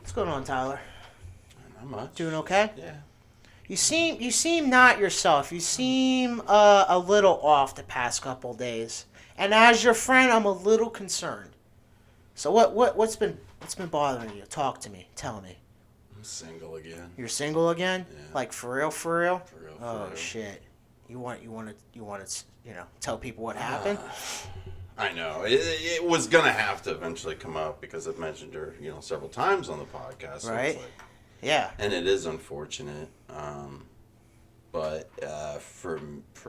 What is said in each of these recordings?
What's going on, Tyler? Not much. Doing okay? Yeah. You seem not yourself. You seem a little off the past couple days. And as your friend, I'm a little concerned. So what's been bothering you? Talk to me. Tell me. I'm single again. You're single again? Yeah. Like for real, for real? For real. Oh shit. You want to tell people what happened? I know. It was going to have to eventually come up because I've mentioned her, several times on the podcast. So Right. It's like, Yeah. and it is unfortunate. But for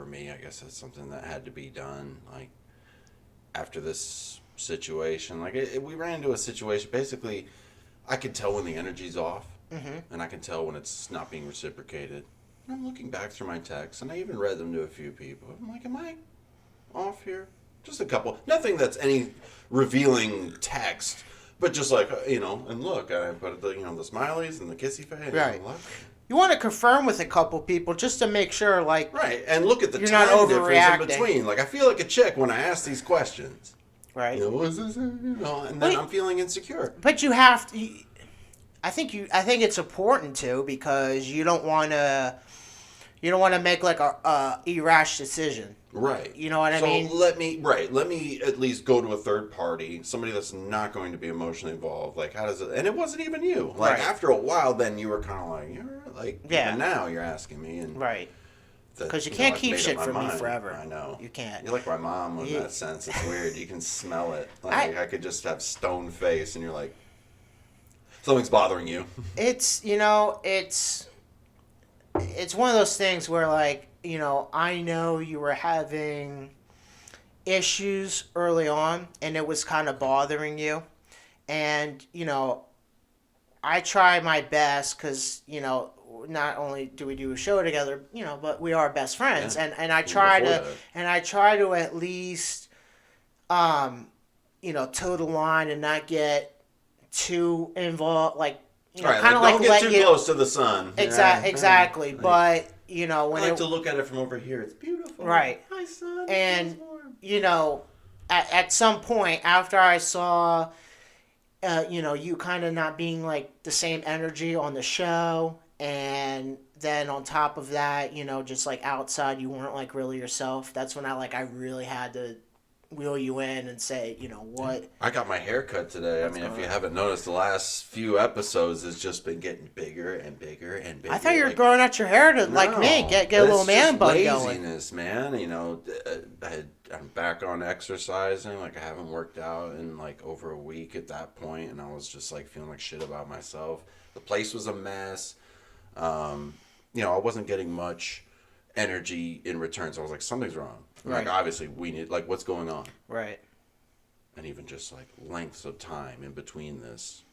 me, I guess it's something that had to be done. Like, after this situation, we ran into a situation. Basically, I could tell when the energy's off, and I can tell when it's not being reciprocated. And I'm looking back through my texts, and I even read them to a few people. I'm like, am I off here? Just a couple. Nothing that's any revealing text, but just like, and look, I put the smileys and the kissy face. Right. Look. You want to confirm with a couple people just to make sure, like... Right, and look at the you're time not difference in overreacting. between. Like, I feel like a chick when I ask these questions. Right. Is this, and then I'm feeling insecure. But you have to... I think it's important to, because you don't want to make like a irrash decision. Right. You know what I mean? So let me at least go to a third party, somebody that's not going to be emotionally involved. Like, how does it? And it wasn't even you. Like, Right. after a while, then you were kind of like, Yeah. even now you're asking me, and right. Because you can't I've keep made up shit my from me mind. forever. I know. You can't. You're like my mom in that sense. It's weird. You can smell it. Like, I could just have stone face, and you're like, something's bothering you. It's one of those things where, like, I know you were having issues early on, and it was kind of bothering you, and I try my best, because not only do we do a show together, but we are best friends, Yeah. and I try to at least toe the line and not get too involved, like, Right, kind of don't get let too you close to the sun. exactly. Right. But I like to look at it from over here. It's beautiful. Right. Hi, sun. And, It feels warm. at some point after I saw, you kind of not being like the same energy on the show, and then on top of that, just like outside, you weren't like really yourself. That's when I really had to wheel you in and say, what. I got my hair cut today. I mean, if you haven't noticed, the last few episodes has just been getting bigger and bigger and bigger. I thought you were growing out your hair to, like me, get a little man bun going. Laziness, man. I'm back on exercising. Like, I haven't worked out in like over a week at that point, and I was just like feeling like shit about myself. The place was a mess. I wasn't getting much energy in return, so I was like, something's wrong. Right. Like, obviously we need, like, what's going on? Right. And even just like lengths of time in between this,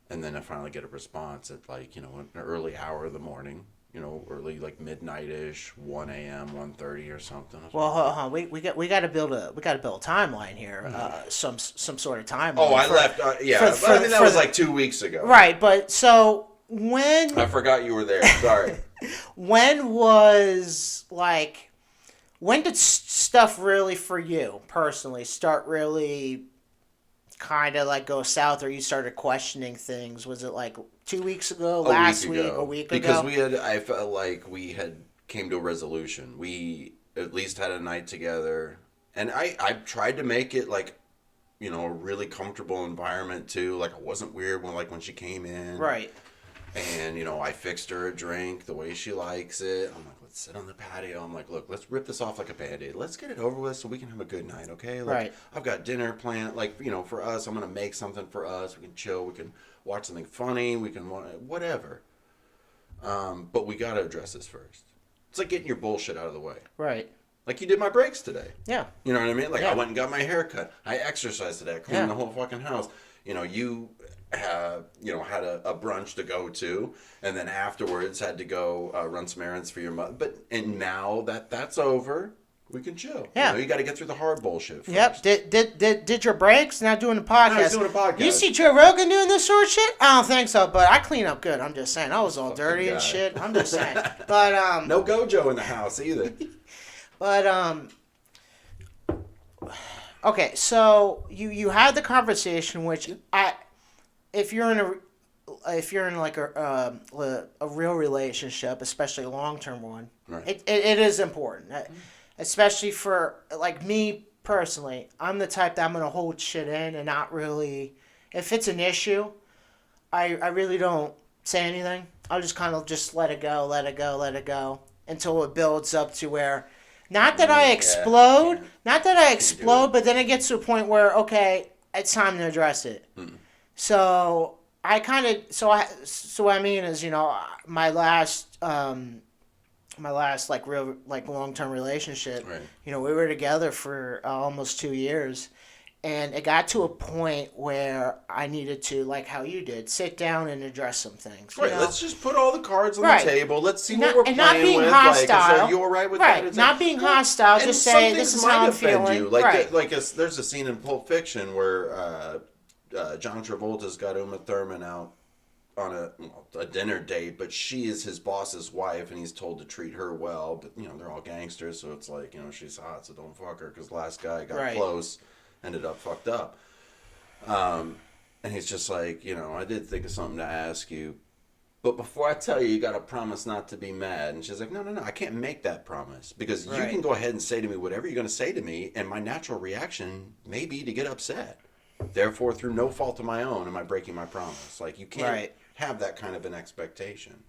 and then I finally get a response at like an early hour of the morning, early like midnight-ish, 1 a.m., 1:30 or something. Well, hold on. We got to build a timeline here. Some sort of timeline. Oh, I left. That was like 2 weeks ago. Right, but so when I forgot you were there. Sorry. When did stuff really, for you personally, start really kind of like go south, or you started questioning things? Was it like 2 weeks ago, last week, a week ago? Because I felt like we had came to a resolution. We at least had a night together, and I tried to make it like, a really comfortable environment too. Like, I wasn't weird when she came in. Right. And, I fixed her a drink the way she likes it. I'm like, let's sit on the patio. I'm like, look, let's rip this off like a Band-Aid. Let's get it over with so we can have a good night, okay? Like, right. I've got dinner planned. Like, for us, I'm going to make something for us. We can chill. We can watch something funny. We can whatever. But we got to address this first. It's like getting your bullshit out of the way. Right. Like you did my breaks today. Yeah. You know what I mean? Like, yeah. I went and got my hair cut. I exercised today. I cleaned the whole fucking house. You had a brunch to go to, and then afterwards had to go run some errands for your mother. And now that's over, we can chill. Yeah. You got to get through the hard bullshit first. Yep. Did your breaks? Now doing the podcast. I was doing a podcast. You see Joe Rogan doing this sort of shit? I don't think so, but I clean up good. I'm just saying. I was all dirty and shit. I'm just saying. But no Gojo in the house either. But okay, so you had the conversation, which if you're in a if you're in like a real relationship, especially a long term one, Right. it is important, especially for like me personally. I'm the type that I'm gonna hold shit in and not really. If it's an issue, I really don't say anything. I'll just kind of just let it go, let it go, let it go until it builds up to where, not that I explode, can't- not that I do it. explode, but then it gets to a point where okay, it's time to address it. So I kind of so what I mean is, you know, my last like real like long term relationship. Right. You know, we were together for almost 2 years, and it got to a point where I needed to, like how you did, sit down and address some things. Right, You know? let's just put all the cards on Right. the table. Let's see Not- what we're and not playing being with. hostile. Like, are you all right with Right, that? It's not like, being well, hostile, and just some say, things this is might how I'm offend feeling. you. Like, Right. there's a scene in Pulp Fiction where John Travolta's got Uma Thurman out on a dinner date, but she is his boss's wife, and he's told to treat her well. But you know, they're all gangsters, so it's like, you know, she's hot, so don't fuck her, because the last guy got Right. close, ended up fucked up. And he's just like, you know, I did think of something to ask you, but before I tell you, you got to promise not to be mad. And she's like, no, I can't make that promise, because you Right. can go ahead and say to me whatever you're going to say to me, and my natural reaction may be to get upset. Therefore, through no fault of my own, am I breaking my promise. Like, you can't Right. have that kind of an expectation,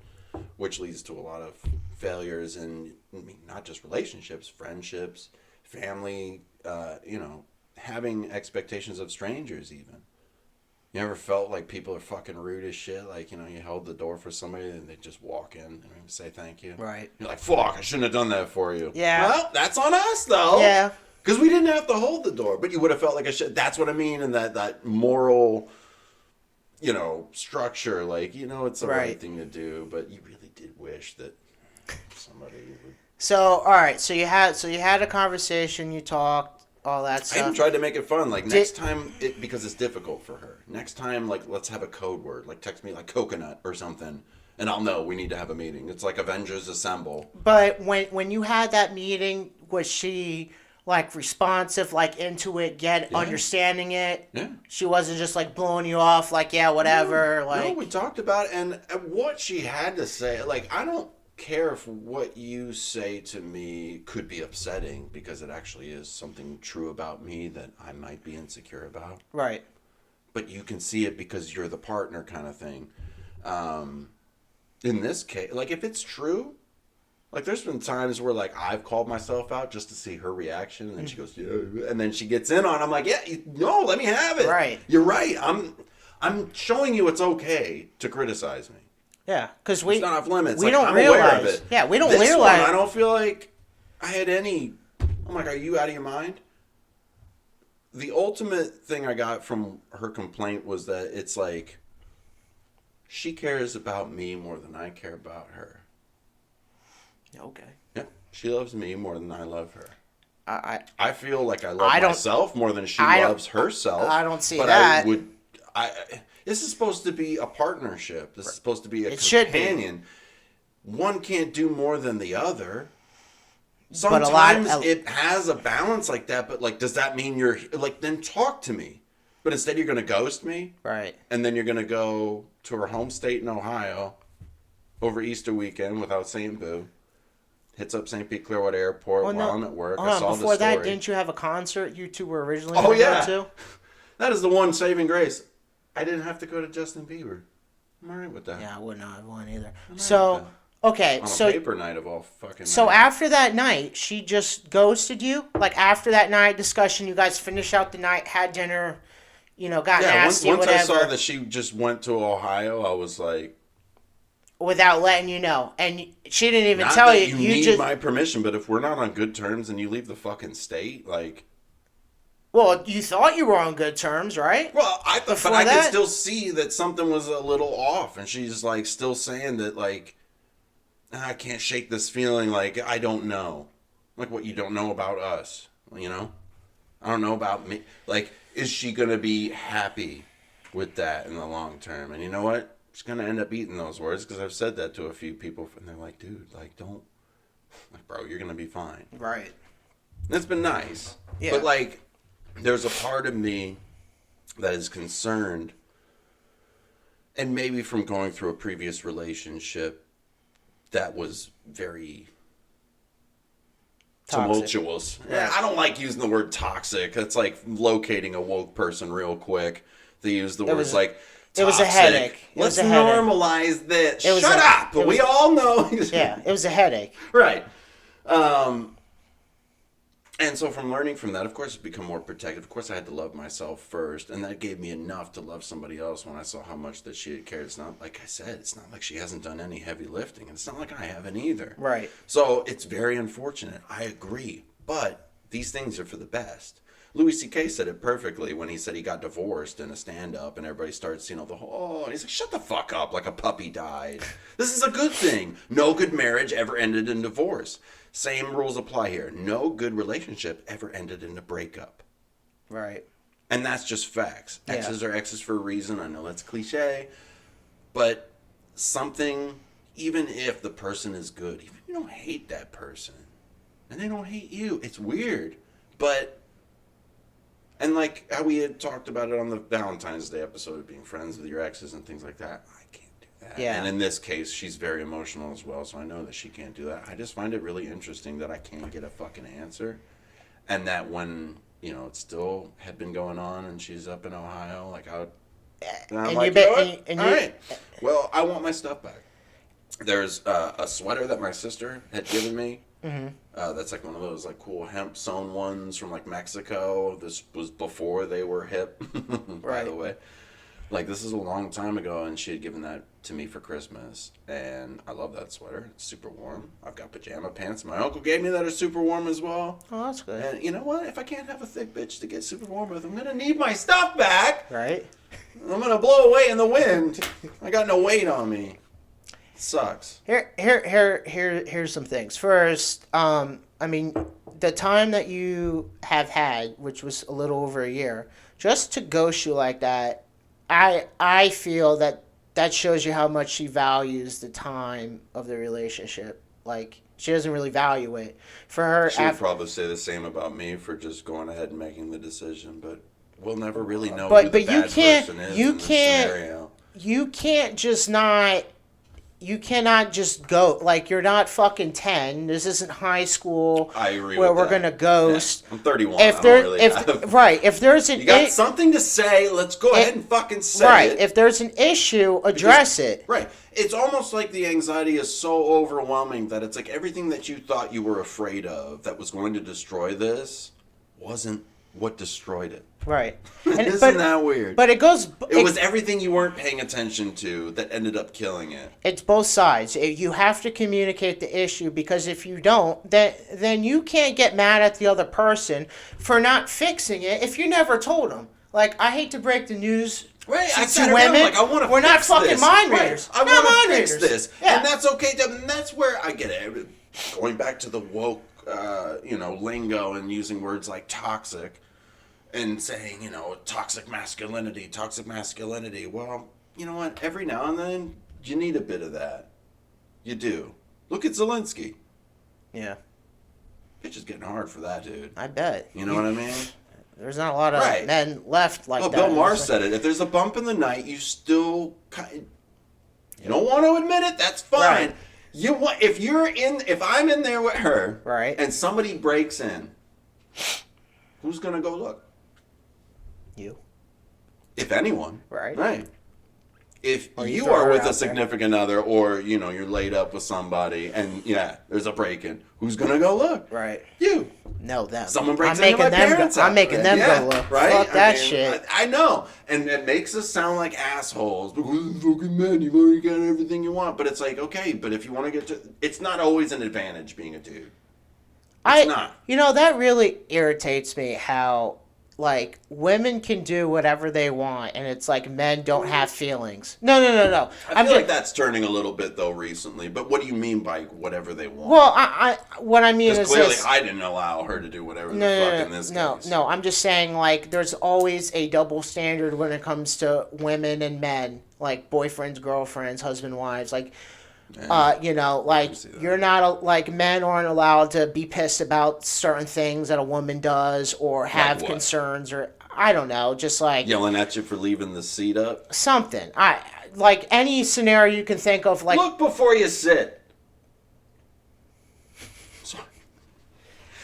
which leads to a lot of failures in, I mean, not just relationships, friendships, family, you know, having expectations of strangers even. You ever felt like people are fucking rude as shit? Like, you know, you held the door for somebody and they just walk in and say thank you. Right. You're like, fuck, I shouldn't have done that for you. Yeah. Well, that's on us, though. Yeah. Because we didn't have to hold the door. But you would have felt like a shit. That's what I mean in that moral, you know, structure. Like, you know, it's the right thing to do. But you really did wish that somebody would. So, all right. So you had a conversation. You talked. All that I stuff. even tried to make it fun. Like, next time, because it's difficult for her. Next time, like, let's have a code word. Like, text me, like, coconut or something. And I'll know we need to have a meeting. It's like Avengers Assemble. But when you had that meeting, was she like responsive, like into it, understanding it? Yeah. She wasn't just like blowing you off, like, yeah, whatever. No, we talked about it, and what she had to say. Like, I don't care if what you say to me could be upsetting, because it actually is something true about me that I might be insecure about. Right. But you can see it because you're the partner, kind of thing. In this case, like, if it's true, like, there's been times where, like, I've called myself out just to see her reaction, and then she goes, yeah, and then she gets in on it. I'm like, yeah, no, let me have it. Right. You're right. I'm showing you it's okay to criticize me. Yeah, because It's not off limits. we Like, don't I'm realize. aware of it. Yeah, we don't This realize. one, I don't feel like I had any. I'm like, are you out of your mind? The ultimate thing I got from her complaint was that it's like, she cares about me more than I care about her. Okay. Yeah, she loves me more than I love her. I feel like I love myself more than she loves herself. I don't see but that. This is supposed to be a partnership. This is supposed to be a It should be. companion. One can't do more than the other. But Sometimes it has a balance like that, but like, does that mean you're like, then talk to me? But instead you're going to ghost me, Right. and then you're going to go to her home state in Ohio over Easter weekend without saying boo. Hits up St. Pete Clearwater Airport while I'm at work. I saw before the story. that, didn't you have a concert you two were originally Oh, going yeah. to go to? That is the one saving grace. I didn't have to go to Justin Bieber. I'm alright with that. Yeah, I wouldn't have one either. with So, okay, On a so paper night of all fucking so nights. after that night, she just ghosted you? Like, after that night discussion, you guys finished out the night, had dinner, you know, got nasty, once whatever, I saw that she just went to Ohio, I was like, without letting you know. And she didn't even not tell that you. you need just my permission, but if we're not on good terms and you leave the fucking state, like... Well, you thought you were on good terms, right? Well, but Before I could that? still see that something was a little off, and she's like still saying that, like, I can't shake this feeling, like, I don't know. Like, what, you don't know about us, you know? I don't know about me. Like, is she going to be happy with that in the long term? And you know what? She's going to end up eating those words, because I've said that to a few people, and they're like, dude, like, don't, like, bro, you're going to be fine. Right. And it's been nice. Yeah. But, like, there's a part of me that is concerned. And maybe from going through a previous relationship that was very Toxic. tumultuous. Yeah, I don't like using the word toxic. It's like locating a woke person real quick. They use the words like toxic. It was a headache. Let's normalize this. Shut up! We all know. Yeah, it was a headache. Right. And so from learning from that, of course, I've become more protective. Of course, I had to love myself first, and that gave me enough to love somebody else when I saw how much that she had cared. It's not, like I said, it's not like she hasn't done any heavy lifting, and it's not like I haven't either. Right. So it's very unfortunate. I agree. But these things are for the best. Louis C.K. said it perfectly when he said he got divorced in a stand-up, and everybody starts, the whole, and he's like, shut the fuck up, like a puppy died. This is a good thing. No good marriage ever ended in divorce. Same rules apply here. No good relationship ever ended in a breakup. Right. And that's just facts. Yeah. Exes are exes for a reason. I know that's cliche. But something, even if the person is good, even if you don't hate that person, and they don't hate you, it's weird. But, and like how we had talked about it on the Valentine's Day episode of being friends with your exes and things like that, I can't do that. Yeah. And in this case, she's very emotional as well, so I know that she can't do that. I just find it really interesting that I can't get a fucking answer. And that when, it still had been going on and she's up in Ohio, like, and I'm like, all right, well, I want my stuff back. There's a sweater that my sister had given me. Mm-hmm. That's like one of those like cool hemp sewn ones from like Mexico. This was before they were hip, by the way. Like, this is a long time ago, and she had given that to me for Christmas, and I love that sweater. It's super warm. I've got pajama pants. My uncle gave me that are super warm as well. Oh, that's good. And you know what? If I can't have a thick bitch to get super warm with, I'm going to need my stuff back. Right. I'm going to blow away in the wind. I got no weight on me. It sucks. Here's some things. First, the time that you have had, which was a little over a year, just to ghost you like that, I feel that shows you how much she values the time of the relationship. Like, she doesn't really value it. For her, she would probably say the same about me for just going ahead and making the decision, but we'll never really know who the bad person is in this scenario. You cannot just go. Like, you're not fucking 10. This isn't high school. I agree where with we're that. gonna ghost. Yeah, I'm 31. If there's an you got something to say, let's go ahead and fucking say it. Right. If there's an issue, address it. Right. It's almost like the anxiety is so overwhelming that it's like everything that you thought you were afraid of that was going to destroy this wasn't what destroyed it. Right. Isn't that weird? But it was everything you weren't paying attention to that ended up killing it. It's both sides. You have to communicate the issue, because if you don't, then you can't get mad at the other person for not fixing it if you never told them. Like, I hate to break the news to women. Like, I want to We're not fucking mind readers. I want to fix this. Yeah. And that's okay. And that's where I get it. Going back to the woke, lingo and using words like toxic. And saying, toxic masculinity. Well, you know what? Every now and then, you need a bit of that. You do. Look at Zelensky. Yeah. Bitch is getting hard for that, dude. I bet. You know what I mean? There's not a lot of men left like that. Bill Maher said it. If there's a bump in the night, you still... You don't want to admit it, that's fine. Right. If I'm in there with her, right, and somebody breaks in, who's going to go look? You. If anyone. Right. If you are with a significant other, or, you're laid up with somebody, and, there's a break-in, who's going to go look? Right. You. No, them. Someone breaks into my parents' house. I'm making them go look. Right? Fuck that shit. I know. And it makes us sound like assholes. Because fucking men, you've already got everything you want. But it's like, okay, but if you want to get to... It's not always an advantage being a dude. It's not. That really irritates me how... Like, women can do whatever they want, and it's like men don't have feelings. No. I feel like that's turning a little bit, though, recently. But what do you mean by whatever they want? Well, what I mean is clearly I didn't allow her to do whatever the fuck in this case. No, I'm just saying, like, there's always a double standard when it comes to women and men. Like, boyfriends, girlfriends, husband, wives. Like... you're not like men aren't allowed to be pissed about certain things that a woman does or have concerns, or I don't know, just like yelling at you for leaving the seat up. Something. like any scenario you can think of, like Look before you sit. Sorry.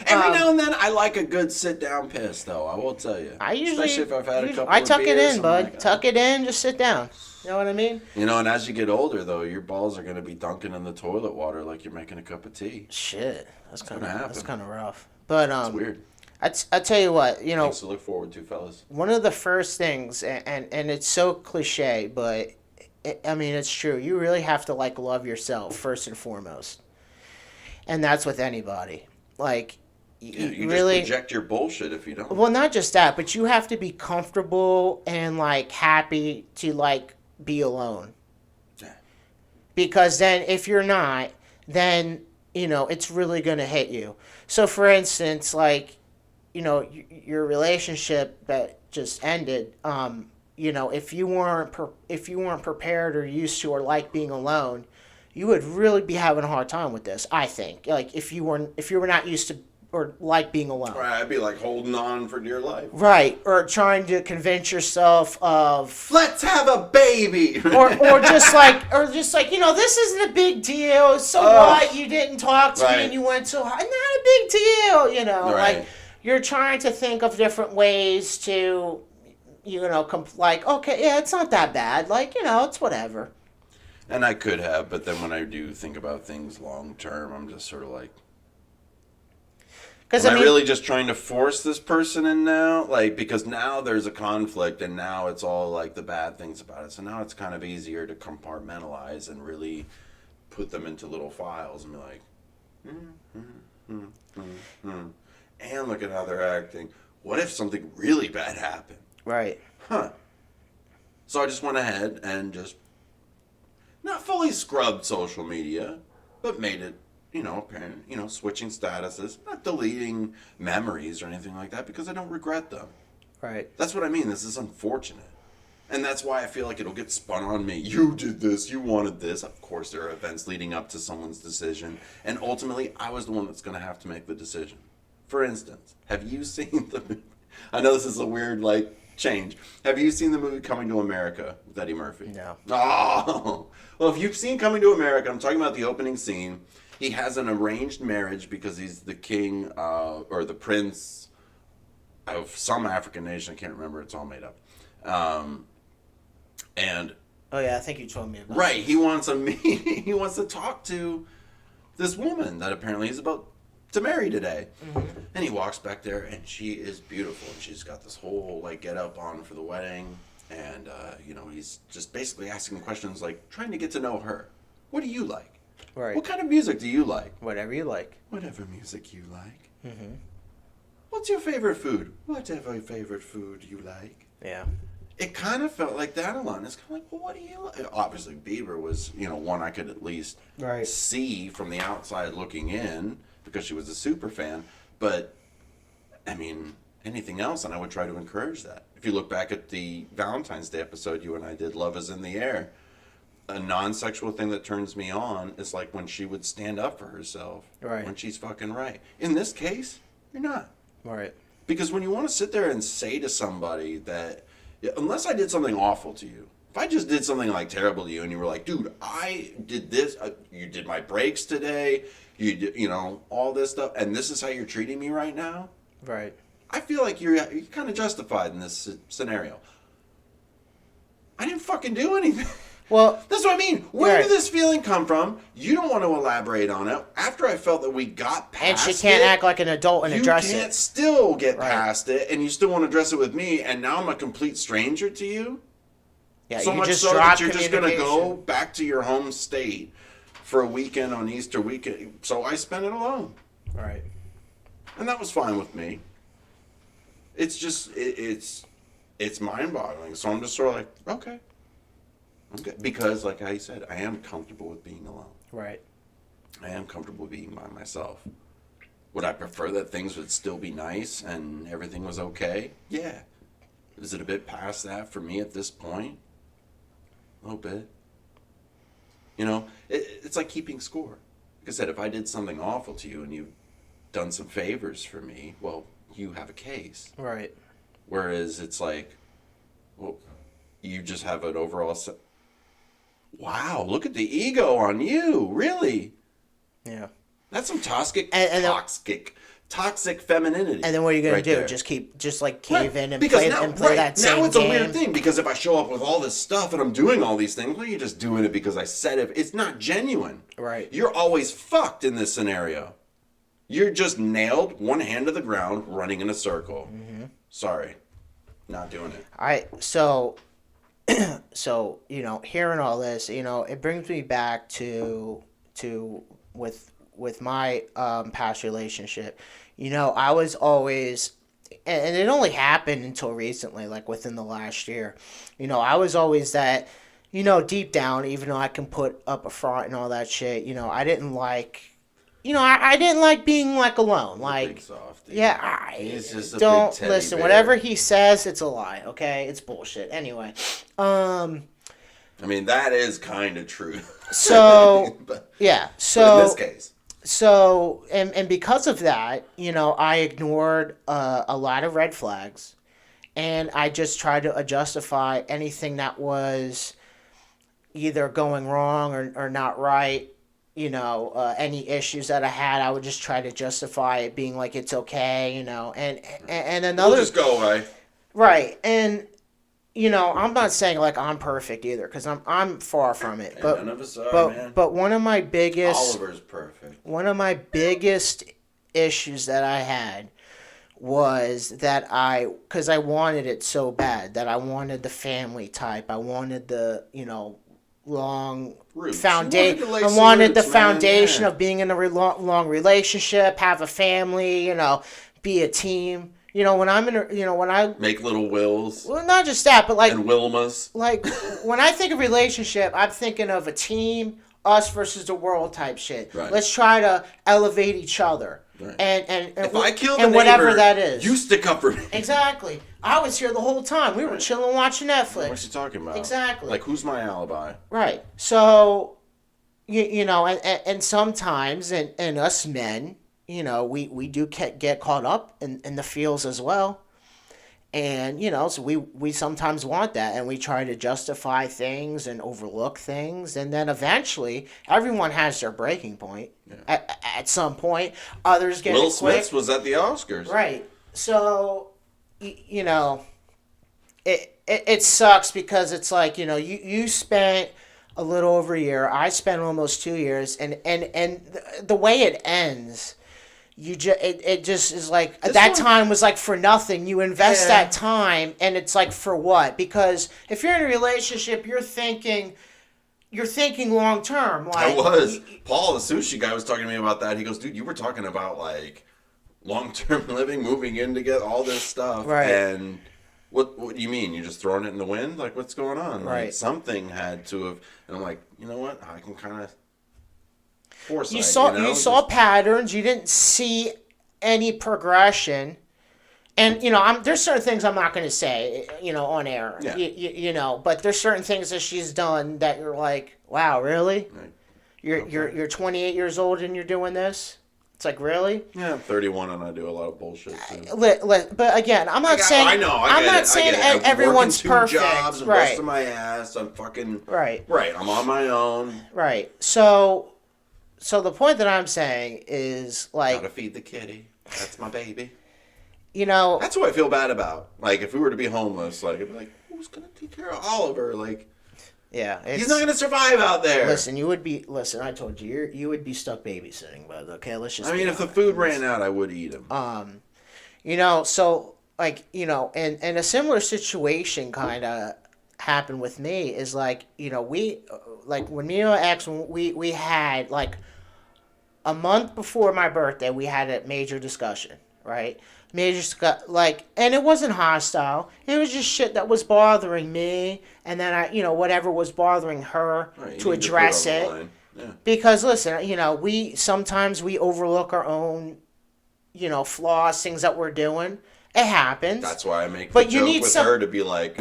Every now and then, I like a good sit-down piss, though. I will tell you. I usually, especially if I've had a couple I of tuck it beers, in, I'm bud. like, Tuck it in, just sit down. You know what I mean? You know, and as you get older, though, your balls are going to be dunking in the toilet water like you're making a cup of tea. Shit, that's kind of rough. But It's weird. I tell you what, you know, Things to look forward to, fellas. one of the first things, and it's so cliche, but I mean it's true. You really have to like love yourself first and foremost, and that's with anybody. Like, You really just project your bullshit if you don't. well, not just that, but you have to be comfortable and like happy to like be alone. Yeah. Because then if you're not, then you know it's really gonna hit you. So for instance, like, you know, your relationship that just ended, you know, if you weren't prepared or used to or like being alone, you would really be having a hard time with this. I think, like, if you were not used to or like being alone. Right, I'd be like holding on for dear life. Right, or trying to convince yourself of let's have a baby, or just like you know, this isn't a big deal. So what? You didn't talk to me and you went so high. Not a big deal, you know. Right. Like, you're trying to think of different ways to, you know, like, okay, yeah, it's not that bad. Like, you know, it's whatever. And I could have, but then when I do think about things long term, I'm just sort of like, am I really just trying to force this person in now? Like, because now there's a conflict and now it's all like the bad things about it. So now it's kind of easier to compartmentalize and really put them into little files and be like, and look at how they're acting. What if something really bad happened? Right. Huh. So I just went ahead and just not fully scrubbed social media, but made it, you know, apparent, you know, switching statuses, not deleting memories or anything like that because I don't regret them. Right. That's what I mean. This is unfortunate. And that's why I feel like it'll get spun on me. You did this. You wanted this. Of course, there are events leading up to someone's decision. And ultimately, I was the one that's going to have to make the decision. For instance, have you seen the movie? I know this is a weird, like, change. Have you seen the movie Coming to America with Eddie Murphy? No. Oh! Well, if you've seen Coming to America, I'm talking about the opening scene. He has an arranged marriage because he's the king or the prince of some African nation. I can't remember. It's all made up. And oh yeah, I think you told me about. Right, he wants a meeting. He wants to talk to this woman that apparently he's about to marry today. Mm-hmm. And he walks back there, and she is beautiful, and she's got this whole like get up on for the wedding, and you know, he's just basically asking questions like trying to get to know her. What do you like? Right. What kind of music do you like? Whatever you like. Whatever music you like. Mm-hmm. What's your favorite food? Whatever favorite food you like. Yeah. It kind of felt like that a lot. It's kind of like, well, what do you like? Obviously, Bieber was, you know, one I could at least see from the outside looking in because she was a super fan. But, I mean, anything else, and I would try to encourage that. If you look back at the Valentine's Day episode you and I did, Love is in the Air, a non-sexual thing that turns me on is like when she would stand up for herself. Right. When she's fucking right. In this case, you're not. Right. Because when you want to sit there and say to somebody that, unless I did something awful to you, if I just did something like terrible to you and you were like, dude, I did this, you did my breaks today, you did, you know, all this stuff, and this is how you're treating me right now. Right. I feel like you're kind of justified in this scenario. I didn't fucking do anything. Well, that's what I mean. Where did this feeling come from? You don't want to elaborate on it. After I felt that we got past it. And she can't act like an adult and address it. You can't still get past it, and you still want to address it with me, and now I'm a complete stranger to you? Yeah, so you much just so drop that you're just going to go back to your home state for a weekend on Easter weekend. So I spent it alone. Right. And that was fine with me. It's just, it's mind-boggling. So I'm just sort of like, okay. Okay. Because, like I said, I am comfortable with being alone. Right. I am comfortable being by myself. Would I prefer that things would still be nice and everything was okay? Yeah. Is it a bit past that for me at this point? A little bit. You know, it's like keeping score. Like I said, if I did something awful to you and you've done some favors for me, well, you have a case. Right. Whereas it's like, well, you just have an overall Wow, look at the ego on you. Really? Yeah. That's some toxic, And toxic femininity. And then what are you gonna right do? there. Just cave in and because play now, that same now it's game? a weird thing because if I show up with all this stuff and I'm doing all these things, well, you're just doing it because I said it. It's not genuine. Right. You're always fucked in this scenario. You're just nailed, one hand to the ground, running in a circle. Mm-hmm. Sorry, not doing it. So hearing all this, it brings me back to with my past relationship. I was always, and it only happened until recently, like within the last year. I was always that, deep down, even though I can put up a front and all that shit, I didn't like, I didn't like being like alone. Like, big softy. yeah, He's just a don't big teddy listen. bear. Whatever he says, it's a lie. Okay, it's bullshit. Anyway, I mean, that is kind of true. So but yeah, in this case. So, and because of that, I ignored a lot of red flags, and I just tried to justify anything that was either going wrong or not right. Any issues that I had, I would just try to justify it, being like it's okay. And another We'll just go away. right, and I'm not saying like I'm perfect either, because I'm far from it. But none of us are, man. But one of my biggest Oliver's perfect. One of my biggest issues that I had was that because I wanted it so bad, that I wanted the family type. I wanted the long Roots. foundation. I wanted the roots, foundation man. of being in a long relationship, have a family. Be a team. When I'm in when I make little wills. Well, not just that, but like and Wilmas. Like when I think of relationship, I'm thinking of a team, us versus the world type shit. Right. Let's try to elevate each other. Right. And if I kill the and neighbor, whatever that is, you stick up for me. Exactly. I was here the whole time. We were chilling watching Netflix. What's she talking about? Exactly. Like, who's my alibi? Right. So, and sometimes, and us men, we do get caught up in the feels as well. And, so we sometimes want that, and we try to justify things and overlook things. And then eventually, everyone has their breaking point at some point. Others get Will it quick. Smith was at the Oscars. Right. So, it sucks because it's like, you spent a little over a year. I spent almost 2 years. And the way it ends... it just is like time was like for nothing. You invest that time, and it's like for what? Because if you're in a relationship, you're thinking long term. Like I was. Paul, the sushi guy, was talking to me about that. He goes, "Dude, you were talking about like long term living, moving in to get all this stuff, right? And what do you mean? You're just throwing it in the wind? Like, what's going on? Right? Like, something had to have." And I'm like, you know what? I can kind of. Foresight, you saw patterns. You didn't see any progression, and there's certain things I'm not going to say, on air. Yeah. But there's certain things that she's done that you're like, wow, really? Right. You're 28 years old and you're doing this. It's like, really? Yeah, I'm 31 and I do a lot of bullshit too. But again, I'm not saying. I know. I'm not saying everyone's perfect. Jobs, I'm right. busting my ass. I'm fucking. Right. Right. I'm on my own. Right. So the point that I'm saying is like. Gotta feed the kitty. That's my baby. That's what I feel bad about. Like, if we were to be homeless, like, I'd be like, who's gonna take care of Oliver? Like. Yeah, he's not gonna survive out there. Listen, I told you, you would be stuck babysitting, but okay, let's just. I mean, if the food ran out, I would eat him. So like, and a similar situation kind of happened with me is like, we like when me and my ex, we had like a month before my birthday, we had a major discussion, right? And it wasn't hostile. It was just shit that was bothering me, and then I, whatever was bothering her, right, to address it. Yeah. Because listen, we sometimes overlook our own, flaws, things that we're doing. It happens. That's why I make the joke with her to be like,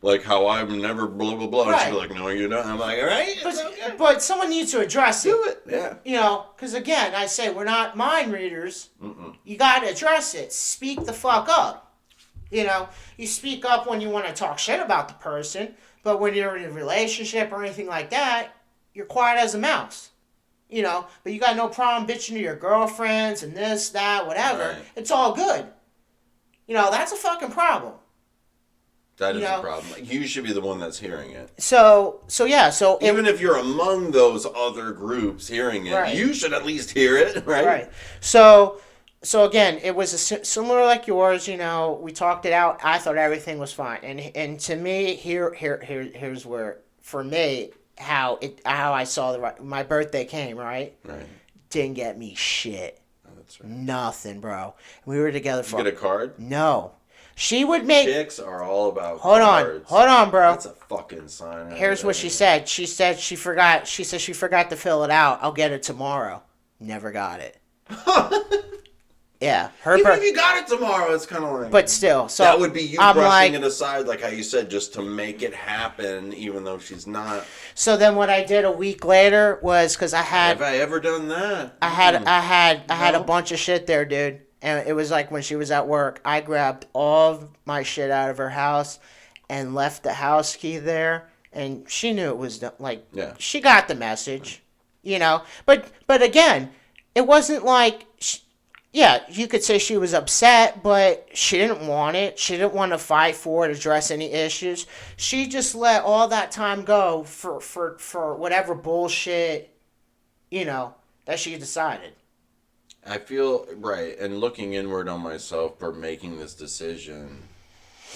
like how I'm never blah blah blah. Right. And she'd be like, no, you don't. I'm like, all right, okay. But someone needs to address it. Do it, yeah. Because again, I say we're not mind readers. You got to address it. Speak the fuck up. You know, you speak up when you want to talk shit about the person, but when you're in a relationship or anything like that, you're quiet as a mouse. You know, but you got no problem bitching to your girlfriends and this, that, whatever. Right. It's all good. You know, that's a fucking problem. That You is know? a problem. Like, you should be the one that's hearing it. So Even if you're among those other groups hearing it, Right. you should at least hear it, right? Right. So again, it was similar like yours. You know, we talked it out. I thought everything was fine, and to me, here's where for me how I saw my birthday came. Right. Right. Didn't get me shit. Oh, that's right. Nothing, bro. We were together for. You get a card? No. She would make. Chicks are all about Hold cards. on, bro. That's a fucking sign. Here's what she said. She said she forgot to fill it out. I'll get it tomorrow. Never got it. Yeah, Even if you got it tomorrow, it's kind of like. But still, so that would be you I'm brushing like, it aside, like how you said, just to make it happen, even though she's not. So then, what I did a week later was because Have I ever done that? I had a bunch of shit there, dude. And it was like when she was at work, I grabbed all of my shit out of her house and left the house key there. And she knew it was like, Yeah. She got the message, you know. But again, it wasn't like, yeah, you could say she was upset, but she didn't want it. She didn't want to fight for it, address any issues. She just let all that time go for whatever bullshit, you know, that she decided. I feel right, and looking inward on myself for making this decision,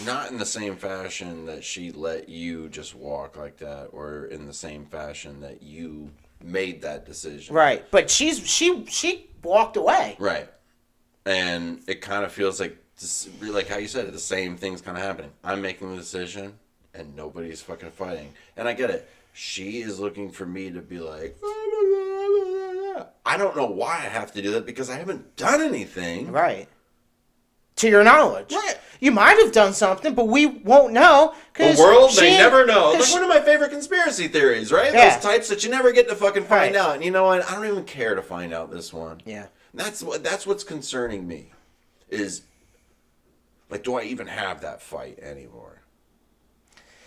not in the same fashion that she let you just walk like that, or in the same fashion that you made that decision. Right, but she walked away. Right, and it kind of feels like how you said it, the same thing's kind of happening. I'm making the decision, and nobody's fucking fighting, and I get it. She is looking for me to be like. I don't know why I have to do that because I haven't done anything. Right. To your knowledge. Right. You might have done something, but we won't know. The world may never know. Like one of my favorite conspiracy theories, right? Yeah. Those types that you never get to fucking find Right. out. And you know what? I don't even care to find out this one. Yeah. That's what's concerning me. Is like, do I even have that fight anymore?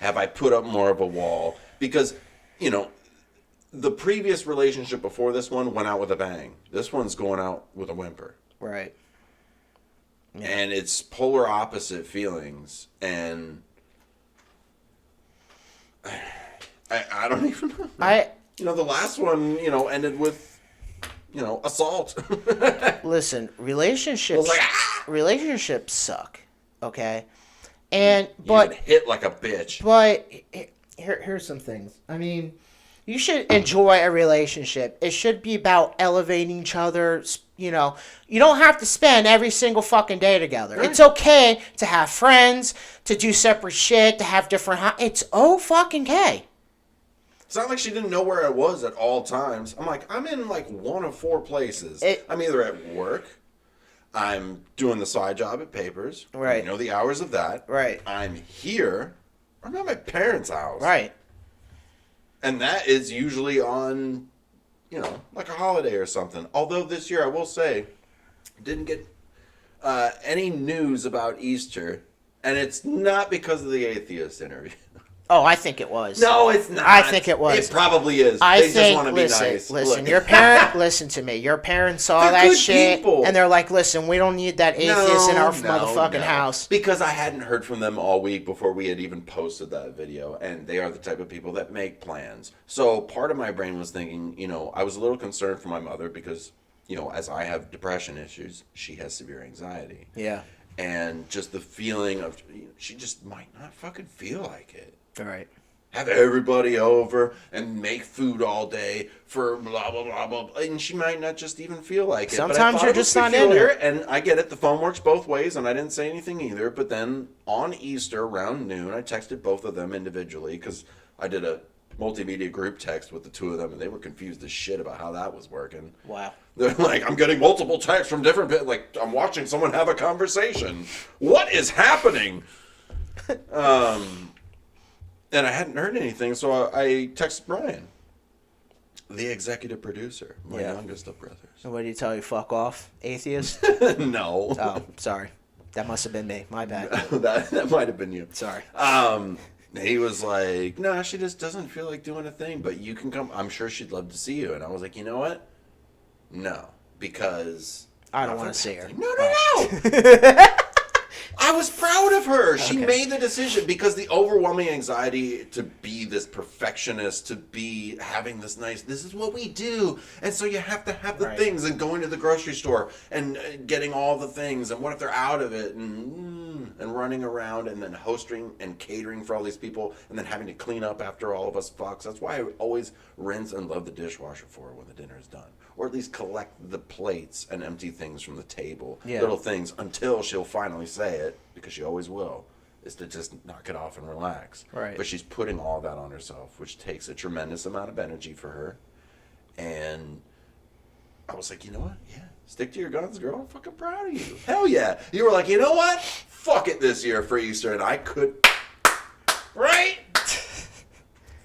Have I put up more of a wall? Because, you know, the previous relationship before this one went out with a bang. This one's going out with a whimper. Right. Yeah. And it's polar opposite feelings. And I don't even know. You know, the last one, you know, ended with, you know, assault. Listen, relationships like, relationships suck, okay? And but you get hit like a bitch. But here's some things. I mean, you should enjoy a relationship. It should be about elevating each other. You know, you don't have to spend every single fucking day together. Right. It's okay to have friends, to do separate shit, to have different. It's fucking okay. It's not like she didn't know where I was at all times. I'm like, I'm in like one of four places. I'm either at work, I'm doing the side job at Papers. Right. You know the hours of that. Right. I'm here. I'm at my parents' house. Right. And that is usually on, you know, like a holiday or something. Although this year, I will say, didn't get any news about Easter. And it's not because of the atheist interview. Oh, I think it was. No, it's not. I think it was. It probably is. I they think, just want to be listen, nice. Listen, Look. your parent, listen to me. Your parents saw They're that good shit, people. and they're like, listen, we don't need that atheist in our motherfucking no. house. Because I hadn't heard from them all week before we had even posted that video, and they are the type of people that make plans. So part of my brain was thinking, you know, I was a little concerned for my mother because, you know, as I have depression issues, she has severe anxiety. Yeah. And just the feeling of, you know, she just might not fucking feel like it. All right. Have everybody over and make food all day for blah, blah, blah, blah, blah. And she might not just even feel like it. Sometimes you're just not in it. And I get it. The phone works both ways, and I didn't say anything either. But then on Easter, around noon, I texted both of them individually because I did a multimedia group text with the two of them, and they were confused as shit about how that was working. Wow. They're like, I'm getting multiple texts from different people. Like, I'm watching someone have a conversation. What is happening? And I hadn't heard anything, so I texted Brian, the executive producer, my youngest of brothers. So what do you tell you? Fuck off, atheist? No. Oh, sorry. That must have been me. My bad. that might have been you. Sorry. He was like, "No, she just doesn't feel like doing a thing, but you can come. I'm sure she'd love to see you." And I was like, "You know what? No, because I don't want to see her." No. I was proud of her. She Okay. made the decision because the overwhelming anxiety to be this perfectionist, to be having this this is what we do. And so you have to have the things, and going to the grocery store and getting all the things. And what if they're out of it, and running around and then hosting and catering for all these people and then having to clean up after all of us fucks. That's why I always rinse and load the dishwasher for her when the dinner is done. Or at least collect the plates and empty things from the table. Yeah. Little things until she'll finally say it, because she always will, is to just knock it off and relax. Right. But she's putting all that on herself, which takes a tremendous amount of energy for her. And I was like, you know what? Yeah. Stick to your guns, girl. I'm fucking proud of you. Hell yeah. You were like, you know what? Fuck it this year for Easter. And I could. Right?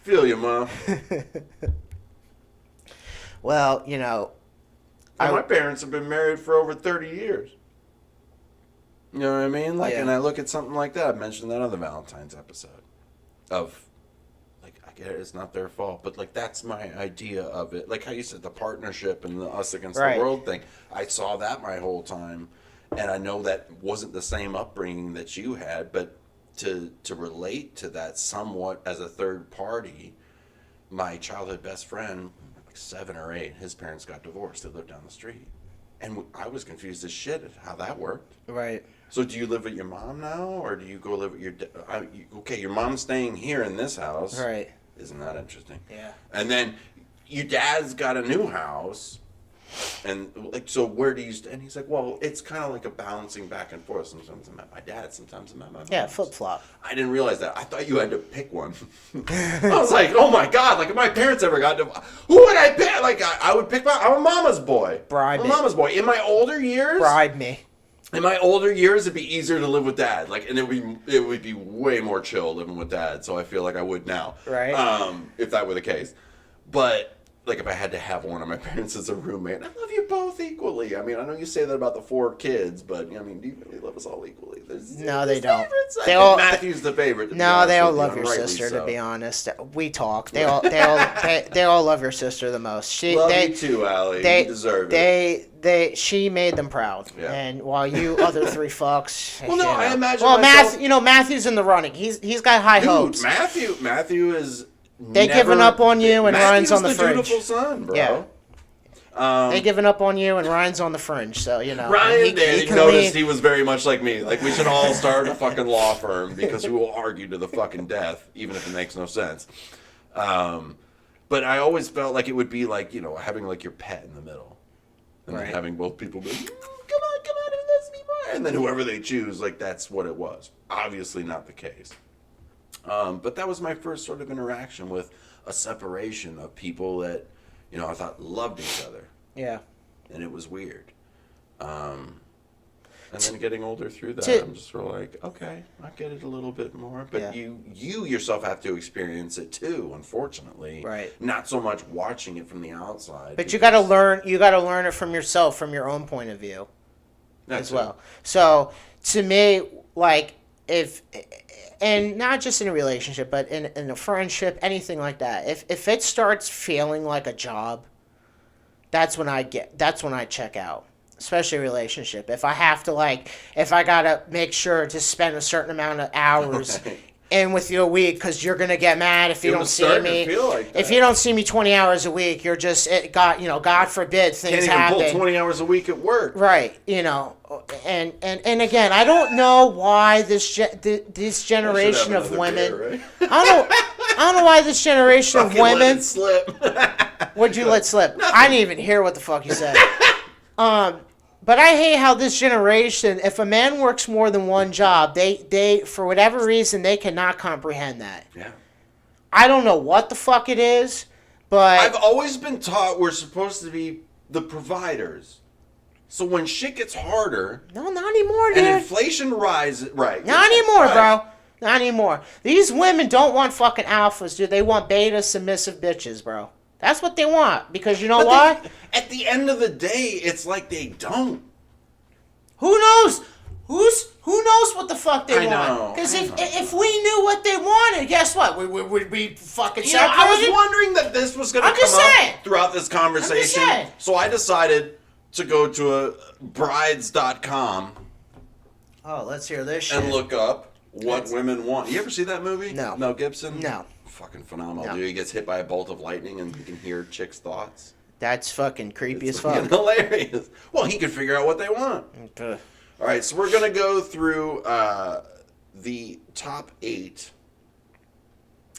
Feel you, Mom. Well, you know, My parents have been married for over 30 years. You know what I mean? Like, Yeah. And I look at something like that. I mentioned that other Valentine's episode of, like, I get it, it's not their fault, but, like, that's my idea of it. Like how you said, the partnership and the us against Right. the world thing. I saw that my whole time, and I know that wasn't the same upbringing that you had, but to relate to that somewhat as a third party, my childhood best friend, like 7 or 8, his parents got divorced. They lived down the street. And I was confused as shit at how that worked. right. So do you live with your mom now, or do you go live with your okay, your mom's staying here in this house. Right. Isn't that interesting? Yeah. And then your dad's got a new house. And like, so where do you stay? And he's like, well, it's kind of like a balancing back and forth. Sometimes I'm at my dad, sometimes I'm at my mom's. Yeah, flip-flop. I didn't realize that. I thought you had to pick one. I was like, oh my God, like if my parents ever got divorced, who would I pick? Like I would pick I'm a mama's boy. Bribe I'm a me. mama's boy. In my older years, Bribe me. in my older years, it'd be easier to live with dad. Like, and it would be way more chill living with dad. So I feel like I would now. Right. If that were the case. But like if I had to have one of my parents as a roommate, I love you both equally. I mean, I know you say that about the 4 kids, but I mean, do you really love us all equally? No, they don't. Favorites. I They think all- Matthew's the favorite. No, they all love you, your and rightly sister. so. To be honest, we talk. They all love your sister the most. Love you too, Allie. You deserve it. She made them proud. Yeah. And while you other 3 fucks. Well, no, I imagine Well, myself- Matthew's in the running. He's got high Dude, hopes. Matthew is. They giving up on you, and Ryan's on the fringe. Dutiful son, bro. Yeah. They giving up on you, and Ryan's on the fringe. So Ryan he did. can Noticed leave. he was very much like me. Like we should all start a fucking law firm because we will argue to the fucking death, even if it makes no sense. But I always felt like it would be like having like your pet in the middle, and then Right. having both people be, come on, and let's be more, and then whoever they choose, like that's what it was. Obviously not the case. But that was my first sort of interaction with a separation of people that I thought loved each other. Yeah. And it was weird. And then getting older through that, I'm just sort of like, okay, I get it a little bit more. But Yeah. you yourself have to experience it too, unfortunately. Right. Not so much watching it from the outside. But you got to learn. You got to learn it from yourself, from your own point of view, as well. So to me, like and not just in a relationship, but in a friendship, anything like that. If it starts feeling like a job, that's when I check out. Especially a relationship. If I have to if I gotta make sure to spend a certain amount of hours in with you a week, because you're gonna get mad if you don't see me. If you don't see me 20 hours a week, you're just God forbid things happen. Can't even pull 20 hours a week at work. Right, and again, I don't know why this generation of women. Beer, right? I don't know why this generation of Fucking let women. it slip. What'd you let slip? I didn't even hear what the fuck you said. But I hate how this generation, if a man works more than one job, they for whatever reason, they cannot comprehend that. Yeah. I don't know what the fuck it is, but I've always been taught we're supposed to be the providers. So when shit gets harder no, not anymore, dude. and inflation rises, right? Not anymore, right. bro. Not anymore. These women don't want fucking alphas, dude. They want beta submissive bitches, bro. That's what they want. Because you know what? At the end of the day, it's like they don't. Who knows? Who knows what the fuck they I want? know, Because I if we knew what they wanted, guess what? Would we fucking You know, separated? I was wondering that this was going to come up throughout this conversation. So I decided to go to brides.com. Oh, let's hear this shit. And look up what women want. You ever see that movie? No. Mel Gibson? No. Fucking phenomenal, No. dude. He gets hit by a bolt of lightning and he can hear chicks' thoughts. That's fucking creepy as Fucking fuck. hilarious. Well, he can figure out what they want. Okay. All right, so we're going to go through the top 8.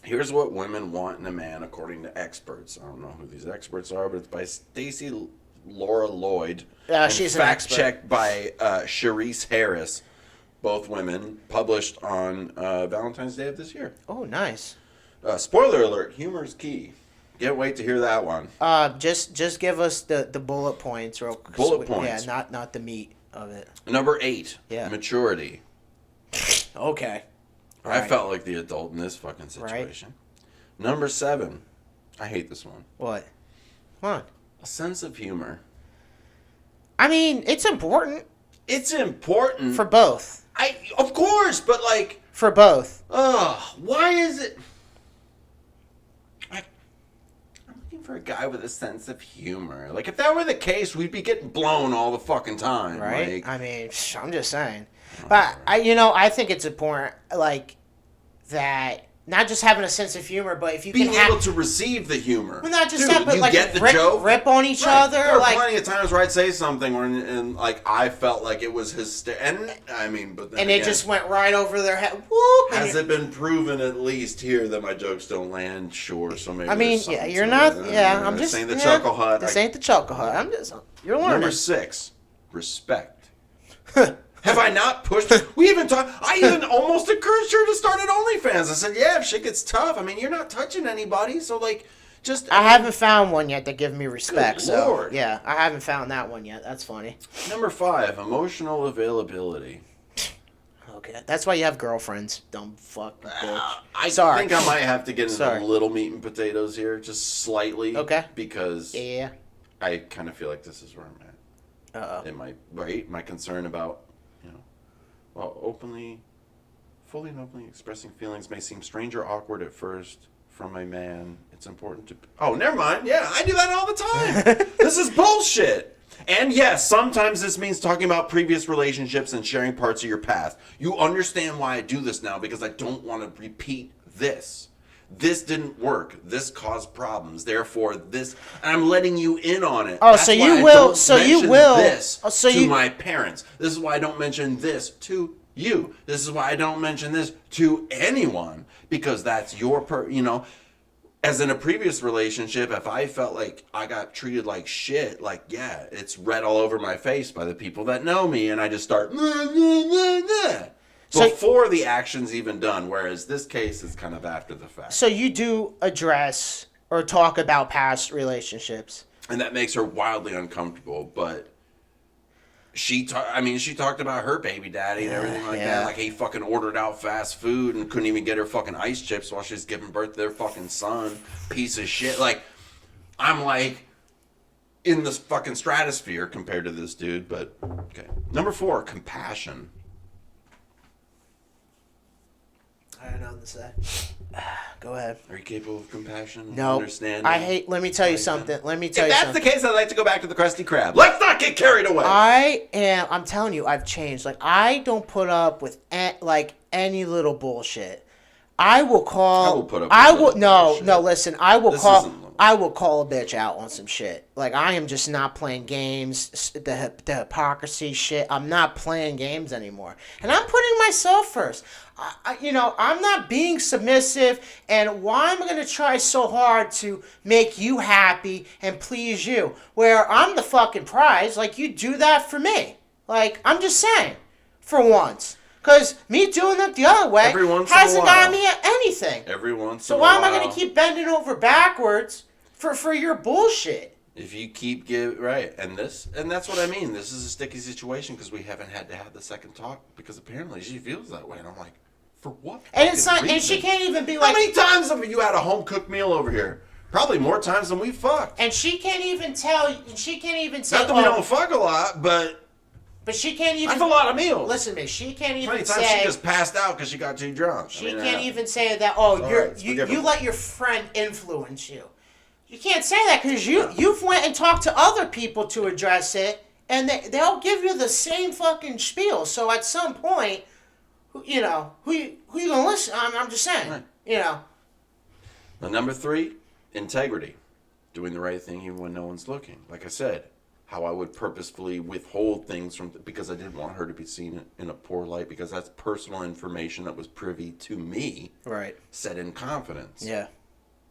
Here's what women want in a man according to experts. I don't know who these experts are, but it's by Stacy Laura Lloyd. She's an expert. Fact-checked by Charisse Harris. Both women, published on Valentine's Day of this year. Oh, nice. Spoiler alert, humor is key. Can't wait to hear that one. Just give us the bullet points real quick. Bullet points. Yeah, not the meat of it. Number 8, Yeah. maturity. Okay. I felt like the adult in this fucking situation. Right. Number 7, I hate this one. What? Come on. A sense of humor. I mean, it's important. It's important. For both. Of course, but like... For both. Why is it... I'm looking for a guy with a sense of humor. Like, if that were the case, we'd be getting blown all the fucking time. Right? Like, I mean, I'm just saying. But, I think it's important, like, that... Not just having a sense of humor, but if you being can able to receive the humor. Well, not just Dude, that, but you like get the rip, joke. Rip on each other. There are like plenty of times where I'd say something and like I felt like it was hysterical. And I mean, but then and again, it just went right over their head. Whoop! Has it been proven at least here that my jokes don't land? Sure, so maybe. I mean, yeah, you're not. Yeah, I'm just. This ain't the Chuckle Hut. This ain't the Chuckle Hut. I'm just. You're learning. Number 6, respect. Have I not pushed? I even almost encouraged her to start at OnlyFans. I said, yeah, if shit gets tough, I mean, you're not touching anybody, so like, just. I haven't found one yet that give me respect. Good so Lord. yeah, I haven't found that one yet. That's funny. Number 5, emotional availability. Okay, that's why you have girlfriends. Dumb fuck. Bitch. I Sorry. think I might have to get into Sorry. a little meat and potatoes here, just slightly. Okay. Because Yeah. I kind of feel like this is where I'm at. Uh-oh. My concern about, fully and openly expressing feelings may seem strange or awkward at first from a man. It's important to... Oh, never mind. Yeah, I do that all the time. This is bullshit. And yes, sometimes this means talking about previous relationships and sharing parts of your past. You understand why I do this now, because I don't want to repeat this. This didn't work. This caused problems. Therefore, this... And I'm letting you in on it. Oh, That's so why you I will... don't So you mention will... this to my parents. This is why I don't mention this to you. This is why I don't mention this to anyone. Because that's your... As in a previous relationship, if I felt like I got treated like shit, like, yeah, it's read all over my face by the people that know me, and I just start... Before the action's even done, whereas this case is kind of after the fact. So you do address or talk about past relationships. And that makes her wildly uncomfortable, but she talked about her baby daddy and everything like that. Like he fucking ordered out fast food and couldn't even get her fucking ice chips while she's giving birth to their fucking son. Piece of shit. Like, I'm like in this fucking stratosphere compared to this dude, but okay. Number 4, compassion. I don't know what to say. Go ahead. Are you capable of compassion? No. Understanding? Let me tell you something. If that's the case, I'd like to go back to the Krusty Krab. Let's not get carried away. I'm telling you, I've changed. Like, I don't put up with any little bullshit. I will call. I will put up with bullshit. No, listen. I will call a bitch out on some shit. Like, I am just not playing games. The hypocrisy shit. I'm not playing games anymore. And I'm putting myself first. I'm not being submissive, and why am I going to try so hard to make you happy and please you? Where I'm the fucking prize, like, you do that for me. Like, I'm just saying, for once. Because me doing it the other way hasn't gotten me anything. Every once in a while. So why am I going to keep bending over backwards for your bullshit? If you keep and that's what I mean. This is a sticky situation because we haven't had to have the second talk because apparently she feels that way, and I'm like, for what? And it's not, and she can't even be like. How many times have you had a home cooked meal over here? Probably more times than we fucked. And she can't even tell. She can't even say. Not that we don't fuck a lot, but But she can't even. That's a lot of meals. Listen to me. She can't even Many say. times she just passed out because she got too drunk. She can't even say that. Oh, you let your friend influence you. You can't say that because you've went and talked to other people to address it, and they'll give you the same fucking spiel. So at some point, who you gonna listen? I'm just saying. Right. Now, number 3, integrity, doing the right thing even when no one's looking. Like I said, how I would purposefully withhold things because I didn't want her to be seen in a poor light, because that's personal information that was privy to me. Right. Said in confidence. Yeah.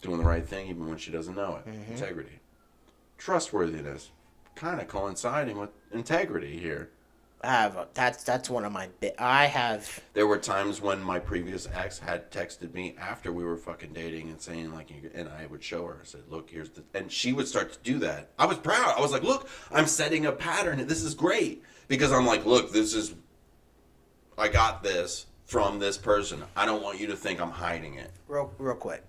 Doing the right thing even when she doesn't know it. Mm-hmm. Integrity. Trustworthiness. Kind of coinciding with integrity here. That's one of my I have. There were times when my previous ex had texted me after we were fucking dating and saying like, and I would show her. I said, look, here's the, and she would start to do that. I was proud. I was like, look, I'm setting a pattern. This is great, because I'm like, look, I got this from this person. I don't want you to think I'm hiding it. Real quick.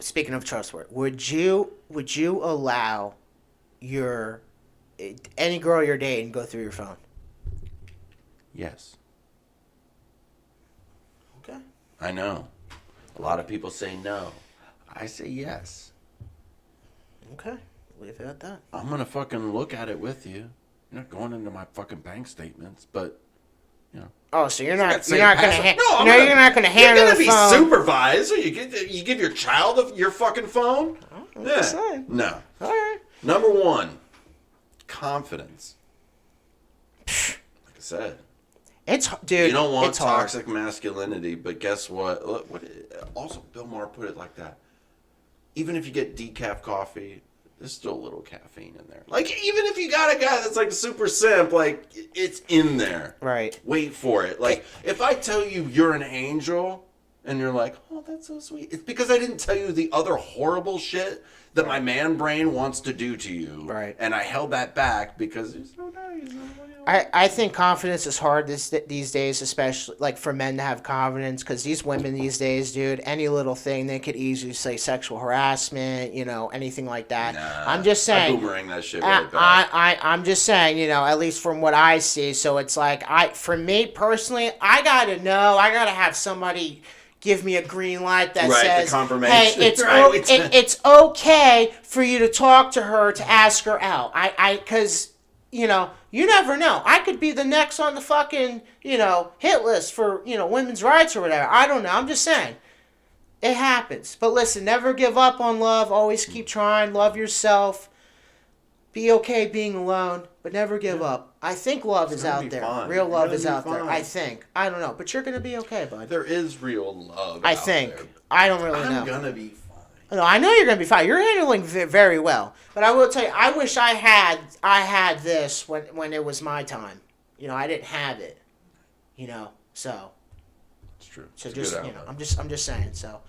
Speaking of trustworthy, would you allow any girl you're dating go through your phone? Yes. Okay. I know. A lot of people say no. I say yes. Okay. Leave it at that. I'm going to fucking look at it with you. You're not going into my fucking bank statements, but, you know. Oh, so you're not going to you're not going to hand her the phone. You're going to be supervised. So you give your child your fucking phone? Yeah. No. All right. Number 1. Confidence. Like I said, dude. You don't want toxic masculinity, but guess what? Also, Bill Maher put it like that. Even if you get decaf coffee, there's still a little caffeine in there. Like, even if you got a guy that's like super simp, like, it's in there. Right. Wait for it. Like, if I tell you you're an angel and you're like, oh, that's so sweet, it's because I didn't tell you the other horrible shit that my man brain wants to do to you. Right. And I held that back because you're so nice. I think confidence is hard these days, especially like for men to have confidence, because these women these days, dude, any little thing they could easily say sexual harassment, anything like that. Nah, I'm just saying. I boomerang that shit right back. I'm just saying, at least from what I see. So it's like for me personally, I gotta have somebody give me a green light that says, the confirmation. "Hey, it's okay for you to talk to her, to ask her out." Because you never know. I could be the next on the fucking hit list for women's rights or whatever. I don't know. I'm just saying, it happens. But listen, never give up on love. Always keep trying. Love yourself. Be okay being alone, but never give up. I think love is out there. Fun. Real love is out there. I think. I don't know, but you're gonna be okay, bud. There is real love. I think. There. I don't really know. I'm gonna be fine. No, I know you're gonna be fine. You're handling very well. But I will tell you, I wish I had this when it was my time. I didn't have it. So. It's true. So it's just I'm just saying. So.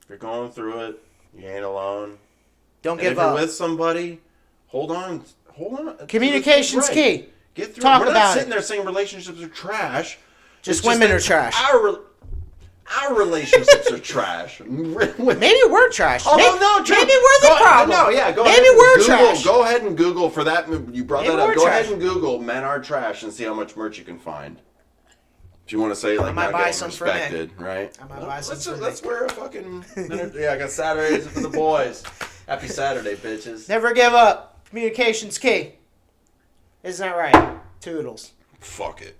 If you're going through it, you ain't alone. Don't give up. If you're with somebody, hold on. Communication's key. Get through. Talk We're about not sitting there saying relationships are trash. Just women are trash. Our relationships are trash. Maybe we're trash. Oh, maybe we're the problem. No, yeah, go maybe ahead. We're trash. Go ahead and Google for that. You brought maybe that up. Go trash. ahead and Google "men are trash" and see how much merch you can find. If you want to say like not getting respected, right? I might buy some. Let's wear a fucking. Yeah, I got Saturdays for the boys. Happy Saturday, bitches. Never give up. Communication's key. Isn't that right? Toodles. Fuck it.